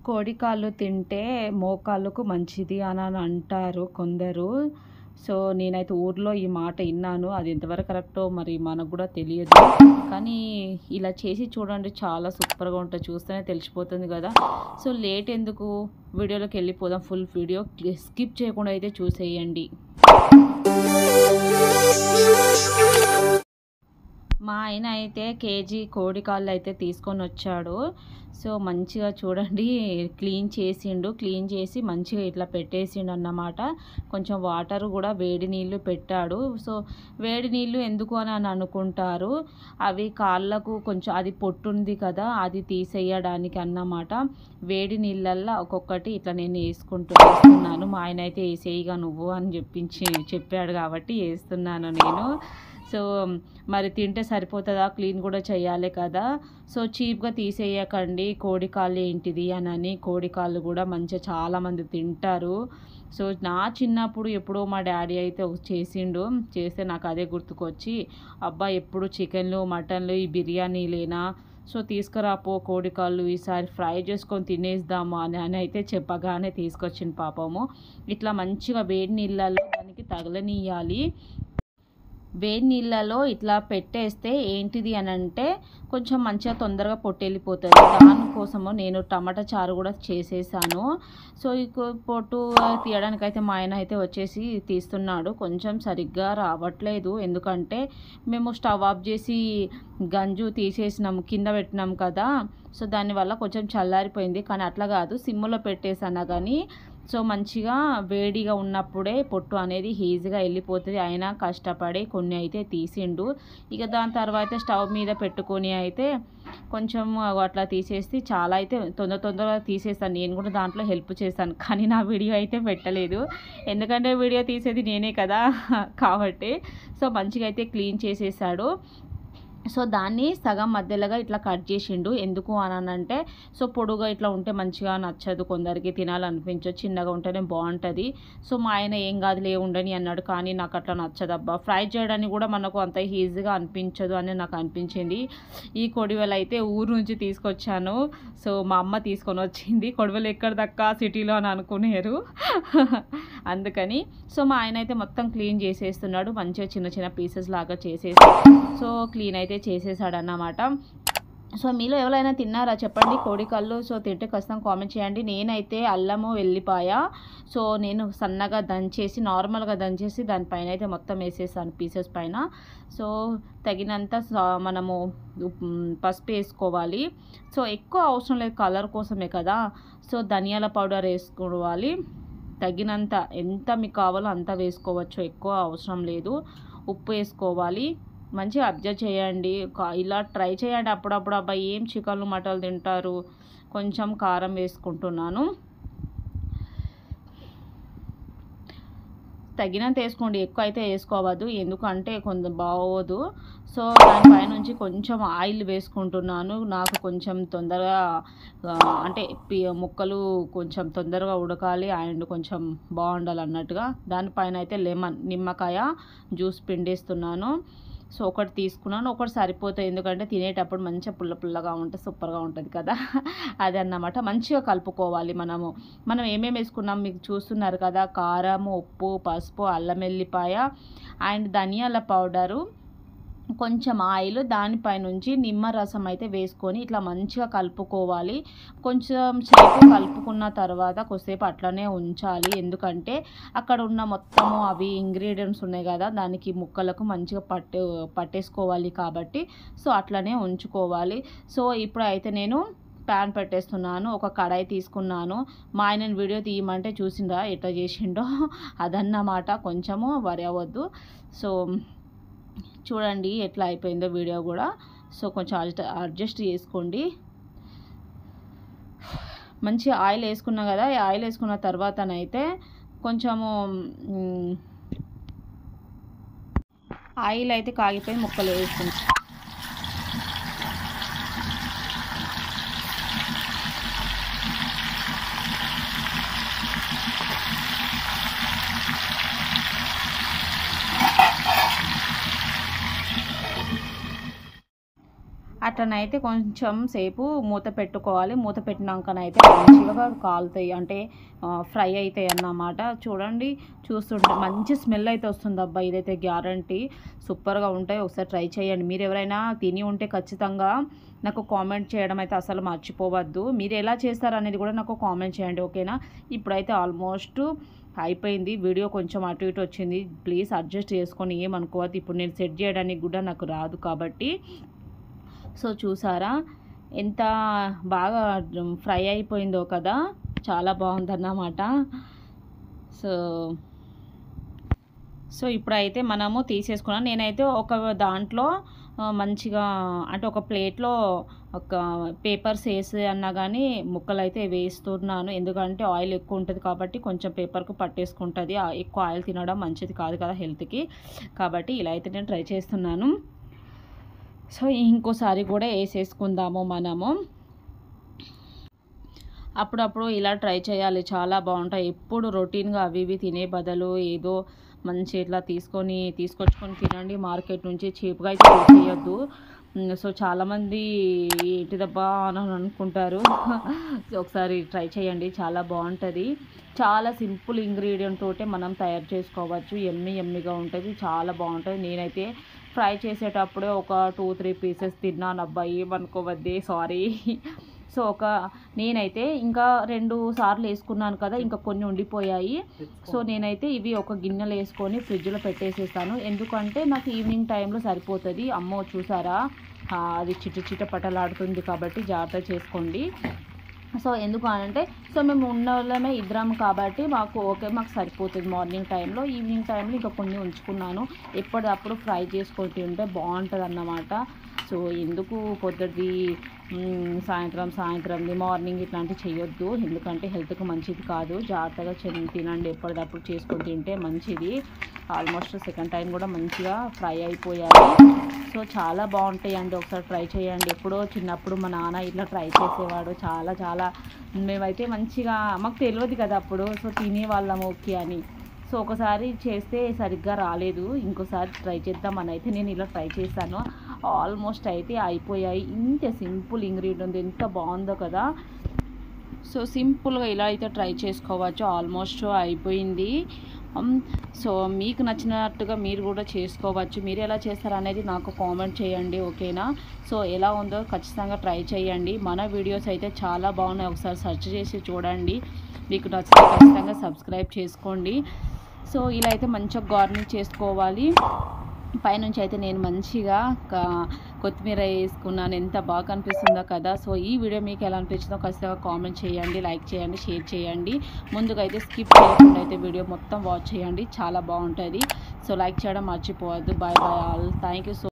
కోడి కాళ్ళు తింటే మోకాళ్ళకు మంచిది అని అంటారు కొందరు. సో, నేనైతే ఊర్లో ఈ మాట ఇన్నాను. అది ఎంతవరకు కరెక్టో మరి మనకు కూడా తెలియదు. కానీ ఇలా చేసి చూడండి, చాలా సూపర్‌గా ఉంటది. చూస్తేనే తెలిసిపోతుంది కదా! సో, లేట్ ఎందుకు, వీడియోలోకి వెళ్ళిపోదాం. ఫుల్ వీడియో స్కిప్ చేయకుండా అయితే చూసేయండి. మా ఆయన అయితే కేజీ కోడి కాళ్ళు అయితే తీసుకొని వచ్చాడు. సో, మంచిగా చూడండి క్లీన్ చేసిండు. క్లీన్ చేసి మంచిగా ఇట్లా పెట్టేసిండు అన్నమాట. కొంచెం వాటర్ కూడా వేడి నీళ్ళు పెట్టాడు. సో, వేడి నీళ్ళు ఎందుకు అని అనుకుంటారు. అవి కాళ్ళకు కొంచెం అది పొట్టుంది కదా, అది తీసేయడానికి అన్నమాట. వేడి నీళ్ళల్లో ఒక్కొక్కటి ఇట్లా నేను వేస్తున్నాను. మా ఆయన అయితే వేసేయిగా నువ్వు అని చెప్పాడు కాబట్టి వేస్తున్నాను నేను. సో, మరి తింటే సరిపోతుందా, క్లీన్ కూడా చేయాలి కదా. సో, చీప్గా తీసేయకండి. కోడి కాళ్ళు ఏంటిది అని. కోడి కాళ్ళు కూడా మంచిగా చాలామంది తింటారు. సో, నా చిన్నప్పుడు ఎప్పుడో మా డాడీ అయితే చేసిండు. చేస్తే నాకు అదే గుర్తుకొచ్చి, అబ్బా ఎప్పుడు చికెన్లు మటన్లు ఈ బిర్యానీలేనా, సో తీసుకురాపో కోడి కాళ్ళు, ఈసారి ఫ్రై చేసుకొని తినేద్దాము అని అయితే చెప్పగానే తీసుకొచ్చింది పాపము. ఇట్లా మంచిగా వేడి నీళ్ళల్లో దానికి తగలనియాలి. వేడి నీళ్ళలో ఇట్లా పెట్టేస్తే ఏంటిది అని అంటే కొంచెం మంచిగా తొందరగా పొట్టెళ్ళిపోతుంది. దానికోసము నేను టమాటా చారు కూడా చేసేసాను. సో, ఈ పొట్టు తీయడానికైతే మా ఆయన అయితే వచ్చేసి తీస్తున్నాడు. కొంచెం సరిగ్గా రావట్లేదు, ఎందుకంటే మేము స్టవ్ ఆఫ్ చేసి గంజు తీసేసినాము, కింద పెట్టినాం కదా. సో, దానివల్ల కొంచెం చల్లారిపోయింది. కానీ అట్లా కాదు, సిమ్లో పెట్టేసాను కానీ సో మంచిగా వేడిగా ఉన్నప్పుడే పొట్టు అనేది ఈజీగా వెళ్ళిపోతుంది. అయినా కష్టపడి కొన్ని అయితే తీసిండు. ఇక దాని తర్వాత స్టవ్ మీద పెట్టుకొని అయితే కొంచెం అట్లా తీసేసి చాలా అయితే తొందరగా తీసేస్తాను. నేను కూడా దాంట్లో హెల్ప్ చేశాను, కానీ నా వీడియో అయితే పెట్టలేదు. ఎందుకంటే వీడియో తీసేది నేనే కదా కాబట్టి. సో మంచిగా అయితే క్లీన్ చేసేసాడు. సో దాన్ని సగం మధ్యలోగా ఇట్లా కట్ చేసిండు. ఎందుకు అంటే సో పొడుగా ఇట్లా ఉంటే మంచిగా నచ్చదు, కొందరికి తినాలనిపించదు, చిన్నగా ఉంటేనే బాగుంటుంది. సో మా ఆయన ఏం కాదులే ఉండని అన్నాడు, కానీ నాకు అట్లా నచ్చదబ్బా. ఫ్రై చేయడానికి కూడా మనకు అంత ఈజీగా అనిపించదు అని నాకు అనిపించింది. ఈ కొడివెలు అయితే ఊరు నుంచి తీసుకొచ్చాను. సో మా అమ్మ తీసుకొని వచ్చింది. కొడివెలు ఎక్కడ దక్కా సిటీలో అని అనుకునేరు అందుకని. సో మా ఆయన అయితే మొత్తం క్లీన్ చేసేస్తున్నాడు. మంచిగా చిన్న చిన్న పీసెస్ లాగా చేసేసి సో క్లీన్ అయితే చేసేసాడన్నమాట. సో మీలో ఎవరైనా తిన్నారా చెప్పండి కోడి కాళ్ళు. సో తింటే ఖచ్చితంగా కామెంట్ చేయండి. నేనైతే అల్లము వెల్లిపాయ సో నేను సన్నగా దంచేసి, నార్మల్గా దంచేసి దానిపైన అయితే మొత్తం వేసేసాను పీసెస్ పైన. సో తగినంత మనము పసుపు వేసుకోవాలి. సో ఎక్కువ అవసరం లేదు, కలర్ కోసమే కదా. సో ధనియాల పౌడర్ వేసుకోవాలి తగినంత, ఎంత మీకు కావాలో అంత వేసుకోవచ్చు, ఎక్కువ అవసరం లేదు. ఉప్పు వేసుకోవాలి. మంచిగా అబ్జర్వ్ చేయండి, ఇలా ట్రై చేయండి అప్పుడప్పుడు. అబ్బాయి ఏం చికెన్లు మటన్లు తింటారు. కొంచెం కారం వేసుకుంటున్నాను, తగినంత వేసుకోండి, ఎక్కువ అయితే వేసుకోవద్దు ఎందుకంటే కొంచెం బాగోదు. సో దానిపైనుంచి కొంచెం ఆయిల్ వేసుకుంటున్నాను. నాకు కొంచెం తొందరగా అంటే ముక్కలు కొంచెం తొందరగా ఉడకాలి అండ్ కొంచెం బాగుండాలి అన్నట్టుగా. దానిపైన అయితే నిమ్మకాయ జ్యూస్ పిండేస్తున్నాను. సో ఒకటి తీసుకున్నాను, ఒకటి సరిపోతుంది ఎందుకంటే తినేటప్పుడు మంచిగా పుల్లగా ఉంటే సూపర్గా ఉంటుంది కదా అదన్నమాట. మంచిగా కలుపుకోవాలి. మనం ఏమేమి వేసుకున్నాం మీకు చూస్తున్నారు కదా, కారం, ఉప్పు, పసుపు, అల్లం వెల్లిపాయ అండ్ ధనియాల పౌడరు, కొంచెం ఆయిల్, దానిపైనుంచి నిమ్మరసం అయితే వేసుకొని ఇట్లా మంచిగా కలుపుకోవాలి. కొంచెం సేపు కలుపుకున్న తర్వాత కొద్దిసేపు అట్లనే ఉంచాలి, ఎందుకంటే అక్కడ ఉన్న మొత్తము అవి ఇంగ్రీడియంట్స్ ఉన్నాయి కదా దానికి ముక్కలకు మంచిగా పట్టేసుకోవాలి కాబట్టి సో అట్లనే ఉంచుకోవాలి. సో ఇప్పుడు అయితే నేను ప్యాన్ పెట్టేస్తున్నాను. ఒక కడాయి తీసుకున్నాను. మా ఆయన వీడియో తీయమంటే చూసిందా ఎట్లా చేసిండో అదన్నమాట. కొంచెము వరి అవ్వద్దు. సో చూడండి ఎట్లా అయిపోయిందో వీడియో కూడా. సో కొంచెం అడ్జస్ట్ చేసుకోండి. మంచి ఆయిల్ వేసుకున్నా కదా, ఈ ఆయిల్ వేసుకున్న తర్వాతనైతే కొంచెము ఆయిల్ అయితే కాగిపోయి ముక్కలు వేసుకుంటాం. అట్లనైతే కొంచెం సేపు మూత పెట్టుకోవాలి. మూత పెట్టినాకనైతే మంచిగా కాలుతాయి, అంటే ఫ్రై అవుతాయి అన్నమాట. చూడండి, చూస్తుంటే మంచి స్మెల్ అయితే వస్తుంది అబ్బా, ఇదైతే గ్యారంటీ సూపర్గా ఉంటాయి. ఒకసారి ట్రై చేయండి. మీరు ఎవరైనా తిని ఉంటే ఖచ్చితంగా నాకు కామెంట్ చేయడం అయితే అసలు మర్చిపోవద్దు. మీరు ఎలా చేస్తారు అనేది కూడా నాకు కామెంట్ చేయండి, ఓకేనా. ఇప్పుడైతే ఆల్మోస్ట్ అయిపోయింది. వీడియో కొంచెం అటు ఇటు వచ్చింది, ప్లీజ్ అడ్జస్ట్ చేసుకొని ఏమనుకోవద్దు. ఇప్పుడు నేను సెట్ చేయడానికి కూడా నాకు రాదు కాబట్టి. సో చూసారా ఎంత బాగా ఫ్రై అయిపోయిందో కదా, చాలా బాగుందన్నమాట. సో ఇప్పుడైతే మనము తీసేసుకున్నాం. నేనైతే ఒక దాంట్లో మంచిగా, అంటే ఒక ప్లేట్లో ఒక పేపర్స్ వేసి అన్నా కానీ ముక్కలు అయితే వేస్తున్నాను. ఎందుకంటే ఆయిల్ ఎక్కువ ఉంటుంది కాబట్టి కొంచెం పేపర్కు పట్టేసుకుంటుంది. ఎక్కువ ఆయిల్ తినడం మంచిది కాదు కదా హెల్త్కి, కాబట్టి ఇలా అయితే నేను ట్రై చేస్తున్నాను. సో ఇంకోసారి కూడా వేసేసుకుందాము మనము. అప్పుడప్పుడు ఇలా ట్రై చేయాలి, చాలా బాగుంటాయి. ఎప్పుడు రొటీన్గా అవి ఇవి తినే బదులు ఏదో మంచి ఇట్లా తీసుకొచ్చుకొని తినండి. మార్కెట్ నుంచి చీప్గా అయితే తీసేయొద్దు. సో చాలామంది ఏంటిదబ్బా అని అనుకుంటారు. ఒకసారి ట్రై చేయండి, చాలా బాగుంటుంది. చాలా సింపుల్ ఇంగ్రీడియంట్ తోటే మనం తయారు చేసుకోవచ్చు. ఎమ్మిగా ఉంటుంది, చాలా బాగుంటుంది. నేనైతే ఫ్రై చేసేటప్పుడే ఒక 2-3 పీసెస్ తిన్నాను అబ్బా, ఏమనుకోవద్దే, సారీ. సో నేనైతే ఇంకా 2 సార్లు వేసుకున్నాను కదా, ఇంకా కొన్ని ఉండిపోయాయి. సో నేనైతే ఇవి ఒక గిన్నెలో వేసుకొని ఫ్రిడ్జ్లో పెట్టేసేస్తాను. ఎందుకంటే నాకు ఈవినింగ్ టైంలో సరిపోతుంది. అమ్మో చూసారా, అది చిట్ట పట్టలాడుతుంది కాబట్టి జాగ్రత్త చేసుకోండి. సో ఎందుకు అంటే, సో మేము ఉన్న వాళ్ళమే ఇద్దరం కాబట్టి మాకు సరిపోతుంది మార్నింగ్ టైంలో. ఈవినింగ్ టైంలో ఇంకా కొన్ని ఉంచుకున్నాను, ఎప్పటికప్పుడు ఫ్రై చేసుకొని తింటే బాగుంటుంది అన్నమాట. సో ఎందుకు పొద్దుది సాయంత్రంది మార్నింగ్ ఇట్లాంటివి చేయొద్దు, ఎందుకంటే హెల్త్కి మంచిది కాదు. జాగ్రత్తగా తినండి, ఎప్పటికప్పుడు చేసుకొని తింటే మంచిది. ఆల్మోస్ట్ సెకండ్ టైం కూడా మంచిగా ఫ్రై అయిపోయాయి. సో చాలా బాగుంటాయి అండి, ఒకసారి ట్రై చేయండి. ఎప్పుడో చిన్నప్పుడు మా నాన్న ఇట్లా ట్రై చేసేవాడు, చాలా మేమైతే మంచిగా, మాకు తెలియదు కదా అప్పుడు, సో తినేవాళ్ళం ఓకే అని. సో ఒకసారి చేస్తే సరిగ్గా రాలేదు, ఇంకోసారి ట్రై చేద్దామని అయితే నేను ఇలా ట్రై చేశాను. ఆల్మోస్ట్ అయితే అయిపోయాయి. ఇంత సింపుల్ ఇంగ్రీడియంట్ ఎంత బాగుందో కదా. సో సింపుల్గా ఇలా అయితే ట్రై చేసుకోవచ్చు. ఆల్మోస్ట్ అయిపోయింది. సో మీకు నచ్చినట్టుగా మీరు కూడా చేసుకోవచ్చు. మీరు ఎలా చేస్తారు అనేది నాకు కామెంట్ చేయండి, ఓకేనా. సో ఎలా ఉందో ఖచ్చితంగా ట్రై చేయండి. మన వీడియోస్ అయితే చాలా బాగున్నాయి, ఒకసారి సెర్చ్ చేసి చూడండి. మీకు నచ్చితే ఖచ్చితంగా సబ్స్క్రైబ్ చేసుకోండి. సో ఇలా అయితే మంచిగా గార్నిష్ చేసుకోవాలి. పైనుంచి అయితే నేను మంచిగా కొత్తిమీర వేసుకున్నాను, ఎంత బాగా కనిపిస్తుందో కదా. సో ఈ వీడియో మీకు ఎలా అనిపించిందో ఖచ్చితంగా కామెంట్ చేయండి, లైక్ చేయండి, షేర్ చేయండి. ముందుగా అయితే స్కిప్ చేయకుండా అయితే వీడియో మొత్తం వాచ్ చేయండి, చాలా బాగుంటుంది. సో లైక్ చేయడం మర్చిపోవద్దు. Bye all, thank you so